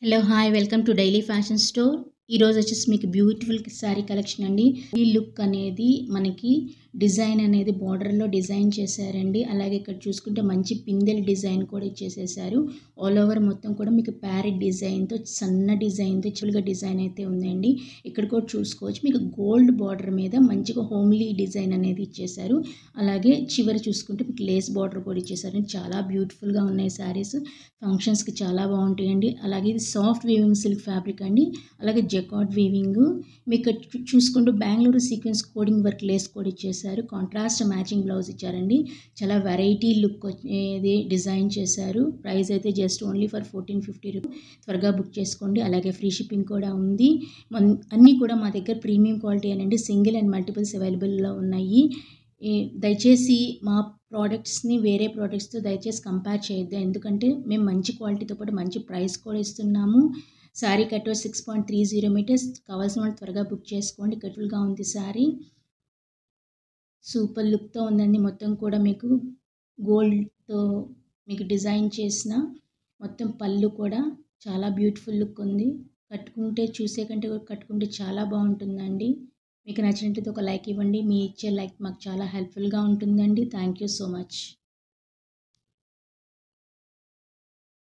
Hello hi welcome to daily fashion store. ఈరోజు వచ్చేసి మీకు బ్యూటిఫుల్ శారీ కలెక్షన్ అండి. ఈ లుక్ అనేది మనకి డిజైన్ అనేది బార్డర్లో డిజైన్ చేశారండి. అలాగే ఇక్కడ చూసుకుంటే మంచి పిందెల డిజైన్ కూడా ఇచ్చేసేసారు. ఆల్ ఓవర్ మొత్తం కూడా మీకు ప్యారెట్ డిజైన్తో సన్న డిజైన్తో చిలుగా డిజైన్ అయితే ఉందండి. ఇక్కడ కూడా చూసుకోవచ్చు మీకు గోల్డ్ బార్డర్ మీద మంచిగా హోమ్లీ డిజైన్ అనేది ఇచ్చేసారు. అలాగే చివరి చూసుకుంటే మీకు లేస్ బార్డర్ కూడా ఇచ్చేసారు. చాలా బ్యూటిఫుల్గా ఉన్నాయి శారీస్. ఫంక్షన్స్కి చాలా బాగుంటాయండి. అలాగే ఇది సాఫ్ట్ వీవింగ్ సిల్క్ ఫ్యాబ్రిక్ అండి. అలాగే జకార్డ్ వీవింగ్ మీకు చూసుకుంటూ Bengaluru sequence coding work lace కూడా ఇచ్చేసారు. కాంట్రాస్ట్ మ్యాచింగ్ బ్లౌజ్ ఇచ్చారండి. చాలా వెరైటీ లుక్ ఇది డిజైన్ చేశారు. ప్రైస్ అయితే జస్ట్ ఓన్లీ ఫర్ 1450 రూపీస్. త్వరగా బుక్ చేసుకోండి. అలాగే ఫ్రీ షిప్పింగ్ కూడా ఉంది. అన్నీ కూడా మా దగ్గర ప్రీమియం క్వాలిటీ అనండి. సింగిల్ అండ్ మల్టిపుల్స్ అవైలబుల్లో ఉన్నాయి. దయచేసి మా ప్రోడక్ట్స్ని వేరే ప్రోడక్ట్స్తో దయచేసి కంపేర్ చేయొద్దు. ఎందుకంటే మేము మంచి క్వాలిటీతో పాటు మంచి ప్రైస్ కూడా ఇస్తున్నాము. Sari cut 6.30 metres. కావాల్సిన వాళ్ళు త్వరగా బుక్ చేసుకోండి. కట్టులుగా ఉంది శారీ. సూపర్ లుక్తో ఉందండి. మొత్తం కూడా మీకు గోల్డ్తో మీకు డిజైన్ చేసిన మొత్తం పళ్ళు కూడా చాలా బ్యూటిఫుల్ లుక్ ఉంది. కట్టుకుంటే చూసే కంటే కట్టుకుంటే చాలా బాగుంటుందండి. మీకు నచ్చినట్లయితే ఒక లైక్ ఇవ్వండి. మీ ఇచ్చే లైక్ మాకు చాలా హెల్ప్ఫుల్గా ఉంటుందండి. Thank you so much.